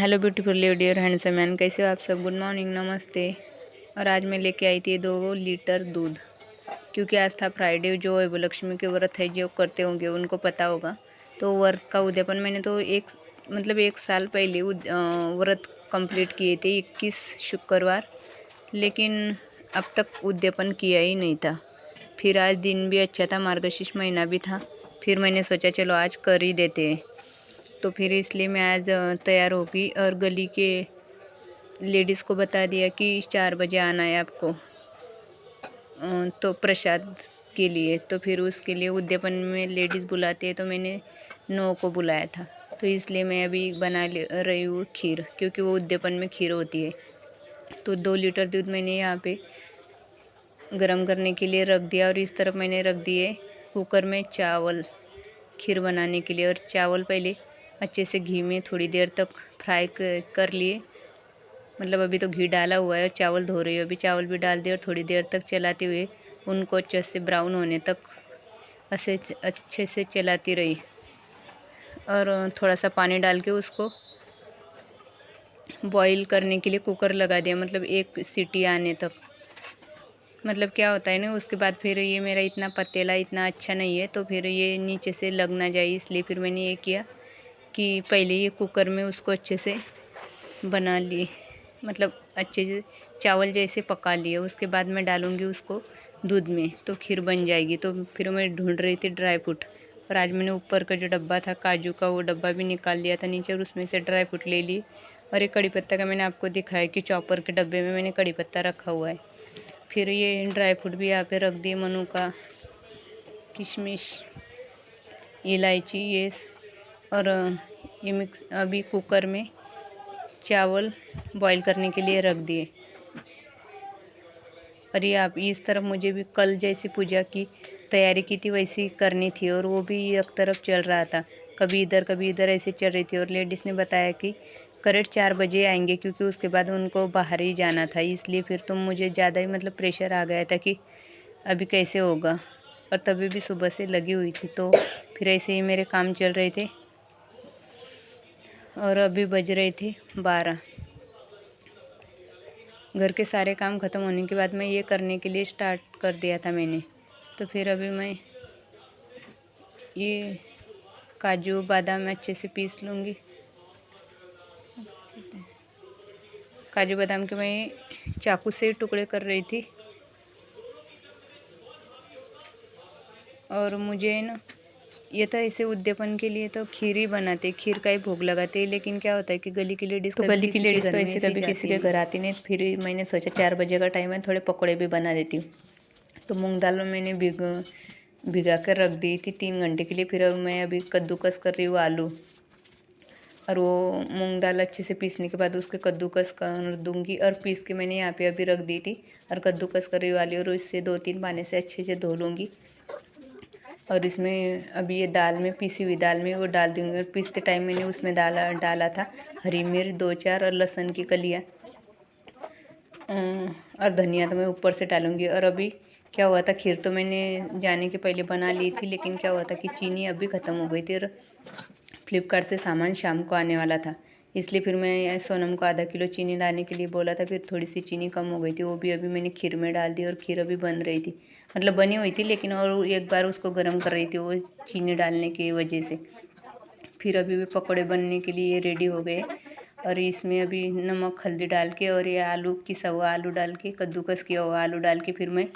Hello beautiful lady और handsome man, कैसे हो आप सब। गुड मॉर्निंग, नमस्ते। और आज मैं लेके आई थी 2 लीटर दूध, क्योंकि आज था फ्राइडे। जो लक्ष्मी के व्रत है जो करते होंगे उनको पता होगा। तो व्रत का उद्यापन मैंने तो एक साल पहले व्रत कंप्लीट किए थे, 21 शुक्रवार, लेकिन अब तक उद्यापन किया ही नहीं था। फिर आज दिन भी अच्छा था, मार्गशीर्ष महीना भी था। फिर मैंने सोचा चलो आज कर ही देते हैं। तो फिर इसलिए मैं आज तैयार होगी और गली के लेडीज़ को बता दिया कि 4 बजे आना है आपको, तो प्रसाद के लिए। तो फिर उसके लिए उद्यापन में लेडीज़ बुलाते हैं, तो मैंने 9 को बुलाया था। तो इसलिए मैं अभी बना रही हूँ खीर, क्योंकि वो उद्यापन में खीर होती है। तो 2 लीटर दूध मैंने यहाँ पे गरम करने के लिए रख दिया, और इस तरफ मैंने रख दिए कुकर में चावल खीर बनाने के लिए। और चावल पहले अच्छे से घी में थोड़ी देर तक फ्राई कर लिए। मतलब अभी तो घी डाला हुआ है और चावल धो रही हूँ। अभी चावल भी डाल दिए और थोड़ी देर तक चलाते हुए उनको अच्छे से ब्राउन होने तक अच्छे से चलाती रही। और थोड़ा सा पानी डाल के उसको बॉईल करने के लिए कुकर लगा दिया, मतलब 1 सीटी आने तक। मतलब क्या होता है ना, उसके बाद फिर ये मेरा इतना पतीला इतना अच्छा नहीं है, तो फिर ये नीचे से लग ना जाए, इसलिए फिर मैंने ये किया कि पहले ये कुकर में उसको अच्छे से बना लिए, मतलब अच्छे से चावल जैसे पका लिए। उसके बाद मैं डालूँगी उसको दूध में, तो खीर बन जाएगी। तो फिर मैं ढूंढ रही थी ड्राई फ्रूट, और आज मैंने ऊपर का जो डब्बा था काजू का, वो डब्बा भी निकाल लिया था नीचे, और उसमें से ड्राई फ्रूट ले लिए। और एक कड़ी पत्ता का मैंने आपको दिखाया कि चॉपर के डब्बे में मैंने कड़ी पत्ता रखा हुआ है। फिर ये ड्राई फ्रूट भी यहाँ पे रख दिए, मनुका, किशमिश, इलायची, ये और ये मिक्स अभी कुकर में चावल बॉईल करने के लिए रख दिए। और ये आप इस तरफ मुझे भी कल जैसी पूजा की तैयारी की थी वैसी करनी थी, और वो भी एक तरफ चल रहा था, कभी इधर ऐसे चल रही थी। और लेडीज़ ने बताया कि करेक्ट 4 बजे आएंगे, क्योंकि उसके बाद उनको बाहर ही जाना था। इसलिए फिर तो मुझे ज़्यादा ही मतलब प्रेशर आ गया था कि अभी कैसे होगा। और तभी भी सुबह से लगी हुई थी, तो फिर ऐसे ही मेरे काम चल रहे थे। और अभी बज रहे थे 12। घर के सारे काम ख़त्म होने के बाद मैं ये करने के लिए स्टार्ट कर दिया था मैंने। तो फिर अभी मैं ये काजू बादाम अच्छे से पीस लूँगी। काजू बादाम के मैं चाकू से टुकड़े कर रही थी। और मुझे ना ये तो ऐसे उद्यापन के लिए तो खीर ही बनाते, खीर का ही भोग लगाते हैं। लेकिन क्या होता है कि गली की लेडीज़, तो गली की लेडीज़ तो ऐसे कभी किसी के घर आती नहीं। फिर मैंने सोचा 4 बजे का टाइम है, थोड़े पकौड़े भी बना देती हूँ। तो मूंग दाल में मैंने भिगा कर रख दी थी 3 घंटे के लिए। फिर अब मैं अभी कद्दूकस कर रही हूँ आलू, और वो मूंग दाल अच्छे से पीसने के बाद उसके कद्दूकस कर दूँगी। और पीस के मैंने यहाँ पे अभी रख दी थी, और कद्दूकस कर रही हूँ आलू, और इससे 2-3 पानी से अच्छे से धो लूँगी। और इसमें अभी ये दाल में, पीसी हुई दाल में वो डाल दूँगी। और पीसते टाइम मैंने उसमें डाला था हरी मिर्च 2-4 और लहसुन की कलियाँ, और धनिया तो मैं ऊपर से डालूँगी। और अभी क्या हुआ था, खीर तो मैंने जाने के पहले बना ली थी, लेकिन क्या हुआ था कि चीनी अभी ख़त्म हो गई थी, और फ्लिपकार्ट से सामान शाम को आने वाला था। इसलिए फिर मैं सोनम को आधा किलो चीनी लाने के लिए बोला था। फिर थोड़ी सी चीनी कम हो गई थी, वो भी अभी मैंने खीर में डाल दी। और खीर अभी बन रही थी, मतलब बनी हुई थी, लेकिन और एक बार उसको गर्म कर रही थी वो चीनी डालने की वजह से। फिर अभी भी पकौड़े बनने के लिए रेडी हो गए। और इसमें अभी नमक हल्दी डाल के, और ये आलू किसा हुआ आलू डाल के, कद्दूकस किया हुआ आलू डाल के, फिर मैं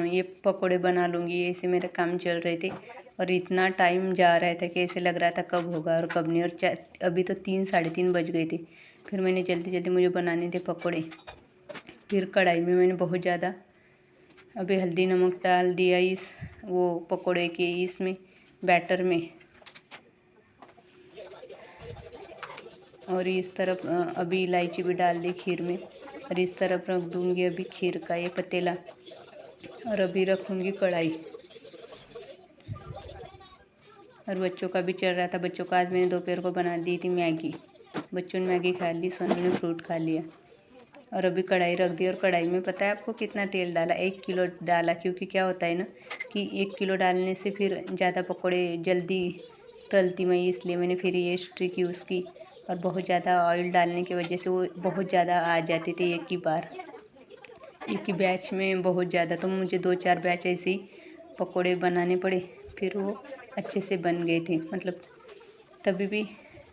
ये पकौड़े बना लूँगी। ऐसे मेरे काम चल रहे थे। और इतना टाइम जा रहा था कि ऐसे लग रहा था कब होगा और कब नहीं। और अभी तो 3-3:30 बज गए थे। फिर मैंने जल्दी जल्दी मुझे बनाने थे पकौड़े। फिर कढ़ाई में मैंने बहुत ज़्यादा अभी हल्दी नमक डाल दिया इस वो पकौड़े के इसमें बैटर में। और इस तरफ अभी इलायची भी डाल दी खीर में। और इस तरफ रख दूँगी अभी खीर का ये पतीला, और अभी रखूँगी कढ़ाई। और बच्चों का भी चल रहा था। बच्चों का आज मैंने दोपहर को बना दी थी मैगी। बच्चों ने मैगी खा ली, सोनम ने फ्रूट खा लिया। और अभी कढ़ाई रख दी, और कढ़ाई में पता है आपको कितना तेल डाला, 1 किलो डाला। क्योंकि क्या होता है ना कि 1 किलो डालने से फिर ज़्यादा पकौड़े जल्दी तलती मैं, इसलिए मैंने फिर ये ट्रिक यूज़ की। और बहुत ज़्यादा ऑयल डालने की वजह से वो बहुत ज़्यादा आ जाते थे एक ही बार, एक ही बैच में बहुत ज़्यादा। तो मुझे 2-4 बैच ऐसे ही पकोड़े बनाने पड़े, फिर वो अच्छे से बन गए थे। मतलब तभी भी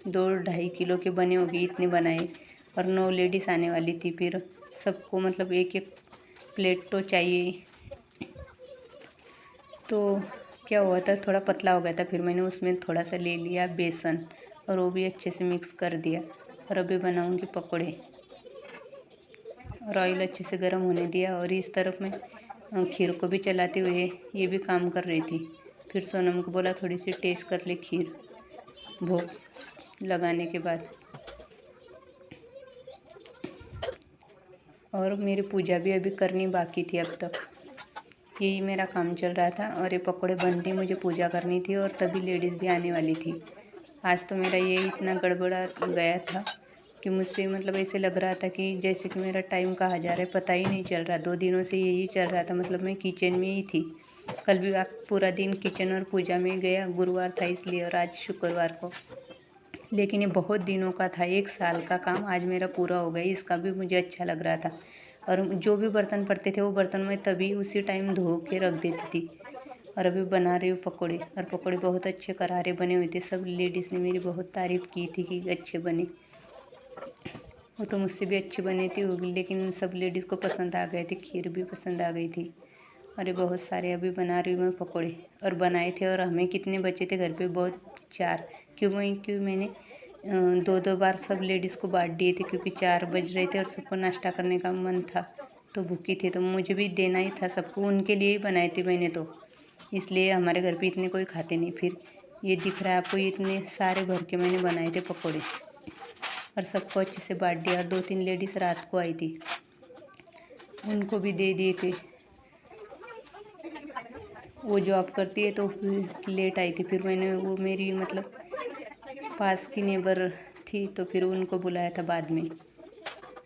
2-2.5 किलो के बने होंगे, इतने बनाए। और 9 लेडीज़ आने वाली थी, फिर सबको मतलब एक एक प्लेट तो चाहिए। तो क्या हुआ था, थोड़ा पतला हो गया था, फिर मैंने उसमें थोड़ा सा ले लिया बेसन और वो भी अच्छे से मिक्स कर दिया। और अभी बनाऊंगी पकोड़े, और ऑयल अच्छे से गर्म होने दिया। और इस तरफ मैं खीर को भी चलाते हुए ये भी काम कर रही थी। फिर सोनम को बोला थोड़ी सी टेस्ट कर ले खीर भोग लगाने के बाद। और मेरी पूजा भी अभी करनी बाकी थी अब तक, यही मेरा काम चल रहा था। और ये पकोड़े बनते मुझे पूजा करनी थी, और तभी लेडीज़ भी आने वाली थी। आज तो मेरा ये इतना गड़बड़ा गया था कि मुझसे मतलब ऐसे लग रहा था कि जैसे कि मेरा टाइम कहाँ जा रहा है पता ही नहीं चल रहा। 2 दिनों से यही चल रहा था, मतलब मैं किचन में ही थी। कल भी पूरा दिन किचन और पूजा में गया, गुरुवार था इसलिए, और आज शुक्रवार को। लेकिन ये बहुत दिनों का था, 1 साल का काम आज मेरा पूरा हो गया, इसका भी मुझे अच्छा लग रहा था। और जो भी बर्तन पड़ते थे वो बर्तन मैं तभी उसी टाइम धो के रख देती थी। और अभी बना रही हूँ पकोड़े, और पकोड़े बहुत अच्छे करारे बने हुए थे। सब लेडीज़ ने मेरी बहुत तारीफ़ की थी कि अच्छे बने। वो तो मुझसे भी अच्छे बने थे, लेकिन सब लेडीज़ को पसंद आ गए थे, खीर भी पसंद आ गई थी। अरे बहुत सारे अभी बना रही हूँ मैं पकोड़े, और बनाए थे। और हमें कितने बचे थे घर पे, बहुत 4। क्यों मैंने 2-2 बार सब लेडीज़ को बांट दिए थे, क्योंकि 4 बज रहे थे और सबको नाश्ता करने का मन था, तो भूखी थी, तो मुझे भी देना ही था सबको, उनके लिए ही बनाए थे मैंने तो। इसलिए हमारे घर पे इतने कोई खाते नहीं। फिर ये दिख रहा है आपको, इतने सारे भर के मैंने बनाए थे पकोड़े, और सबको अच्छे से बांट दिया। और 2-3 लेडीज़ रात को आई थी, उनको भी दे दिए थे। वो जॉब करती है तो फिर लेट आई थी, फिर मैंने वो मेरी मतलब पास की नेबर थी, तो फिर उनको बुलाया था बाद में,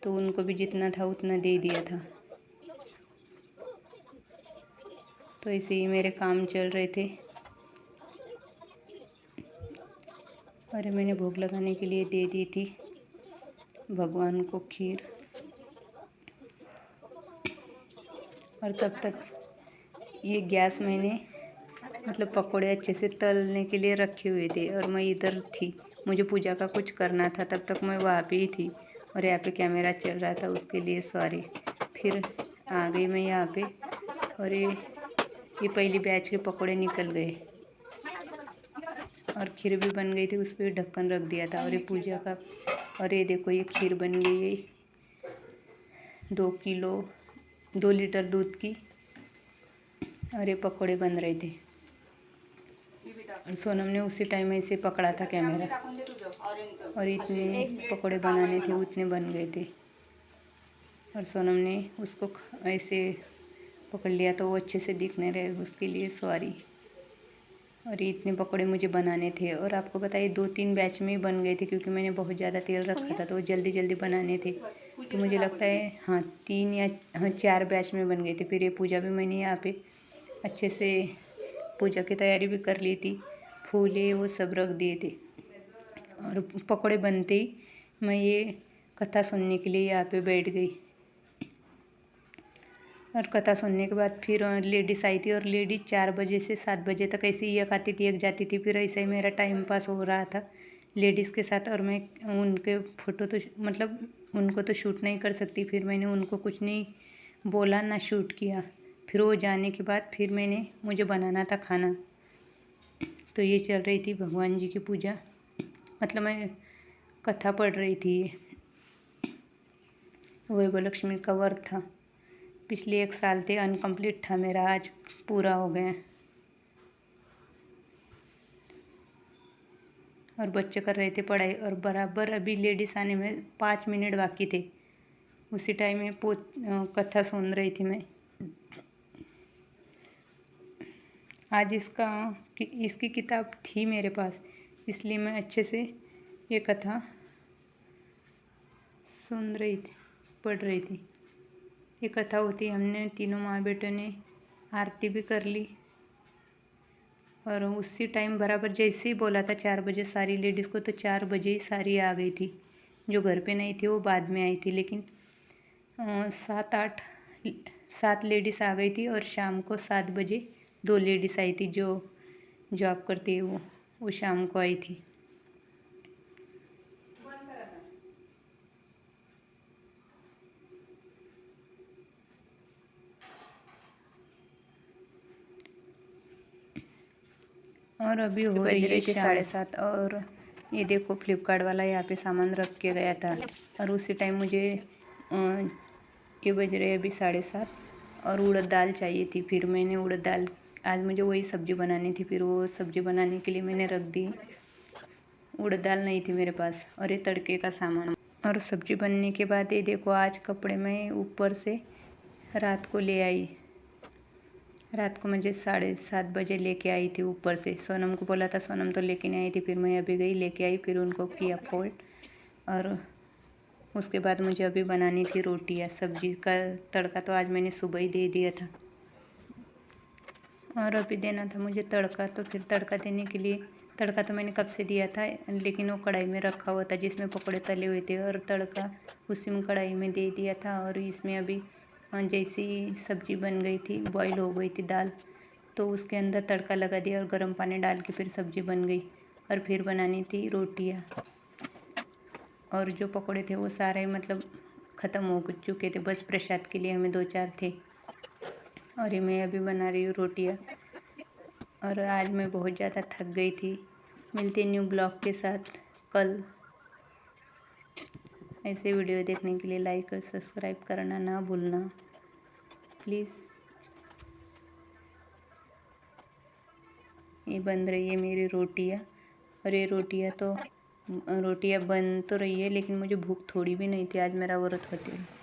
तो उनको भी जितना था उतना दे दिया था। तो ऐसे ही मेरे काम चल रहे थे। अरे मैंने भोग लगाने के लिए दे दी थी भगवान को खीर, और तब तक ये गैस मैंने मतलब पकोड़े अच्छे से तलने के लिए रखे हुए थे, और मैं इधर थी, मुझे पूजा का कुछ करना था, तब तक मैं वहाँ पे ही थी। और यहाँ पे कैमरा चल रहा था, उसके लिए सॉरी। फिर आ गई मैं यहाँ पे, और ये पहली बैच के पकोड़े निकल गए, और खीर भी बन गई थी, उस पर ढक्कन रख दिया था। और ये पूजा का, और ये देखो ये खीर बन गई है 2 किलो 2 लीटर दूध की, और ये पकोड़े बन रहे थे। और सोनम ने उसी टाइम ऐसे पकड़ा था कैमरा, और इतने पकोड़े बनाने थे उतने बन गए थे। और सोनम ने उसको ऐसे पकड़ लिया तो वो अच्छे से दिख नहीं रहे, उसके लिए सॉरी। और ये इतने पकोड़े मुझे बनाने थे, और आपको बताइए 2-3 बैच में ही बन गए थे, क्योंकि मैंने बहुत ज़्यादा तेल रखा था, तो वो जल्दी जल्दी बनाने थे। तो मुझे लगता है हाँ 3 या 4 बैच में बन गए थे। फिर ये पूजा भी मैंने यहाँ पे अच्छे से पूजा की तैयारी भी कर ली थी, फूले वो सब रख दिए थे। और पकोड़े बनते ही मैं ये कथा सुनने के लिए यहाँ पे बैठ गई, और कथा सुनने के बाद फिर लेडीज़ आई थी, और लेडीज़ 4 बजे से 7 बजे तक ऐसे ही एक आती थी एक जाती थी। फिर ऐसे ही मेरा टाइम पास हो रहा था लेडीज़ के साथ, और मैं उनके फ़ोटो तो मतलब उनको तो शूट नहीं कर सकती, फिर मैंने उनको कुछ नहीं बोला ना शूट किया। फिर वो जाने के बाद फिर मुझे बनाना था खाना, तो ये चल रही थी भगवान जी की पूजा, मतलब मैं कथा पढ़ रही थी। वैभव लक्ष्मी का व्रत था, पिछले 1 साल थे अनकम्प्लीट था मेरा, आज पूरा हो गया। और बच्चे कर रहे थे पढ़ाई, और बराबर अभी लेडीज़ आने में 5 मिनट बाकी थे, उसी टाइम में कथा सुन रही थी मैं। आज इसकी किताब थी मेरे पास, इसलिए मैं अच्छे से ये कथा सुन रही थी, पढ़ रही थी। ये कथा होती, हमने तीनों माँ बेटों ने आरती भी कर ली, और उसी टाइम बराबर जैसे ही बोला था 4 बजे सारी लेडीज़ को, तो 4 बजे ही सारी आ गई थी। जो घर पे नहीं थी वो बाद में आई थी, लेकिन 7 लेडीज़ आ गई थी। और शाम को 7 बजे 2 लेडीज़ आई थी जो जॉब करती है, वो शाम को आई थी। और अभी हो रही है 7:30। और ये देखो फ्लिपकार्ट वाला यहाँ पे सामान रख के गया था, और उसी टाइम मुझे ये बज रहे अभी 7:30, और उड़द दाल चाहिए थी। फिर मैंने उड़द दाल, आज मुझे वही सब्ज़ी बनानी थी, फिर वो सब्ज़ी बनाने के लिए मैंने रख दी। उड़द दाल नहीं थी मेरे पास, और ये तड़के का सामान। और सब्ज़ी बनने के बाद ये देखो आज कपड़े मैं ऊपर से रात को ले आई। रात को मुझे 7:30 बजे लेके आई थी ऊपर से। सोनम को बोला था, सोनम तो लेके नहीं आई थी, फिर मैं अभी गई लेके आई, फिर उनको किया फोल्ड। और उसके बाद मुझे अभी बनानी थी रोटियाँ। सब्जी का तड़का तो आज मैंने सुबह ही दे दिया था, और अभी देना था मुझे तड़का। तो फिर तड़का देने के लिए, तड़का तो मैंने कब से दिया था, लेकिन वो कढ़ाई में रखा हुआ था जिसमें पकौड़े तले हुए थे, और तड़का उसी में कढ़ाई में दे दिया था। और इसमें अभी जैसी सब्ज़ी बन गई थी, बॉईल हो गई थी दाल, तो उसके अंदर तड़का लगा दिया और गर्म पानी डाल के फिर सब्ज़ी बन गई। और फिर बनानी थी रोटियाँ, और जो पकौड़े थे वो सारे मतलब ख़त्म हो चुके थे, बस प्रसाद के लिए हमें 2-4 थे। और ये मैं अभी बना रही हूँ रोटियाँ। और आज मैं बहुत ज़्यादा थक गई थी। मिलते न्यू ब्लॉग के साथ कल। ऐसे वीडियो देखने के लिए लाइक और सब्सक्राइब करना ना भूलना प्लीज़। ये बन रही है मेरी रोटियाँ, और ये रोटियाँ बन तो रही है, लेकिन मुझे भूख थोड़ी भी नहीं थी। आज मेरा व्रत होती है।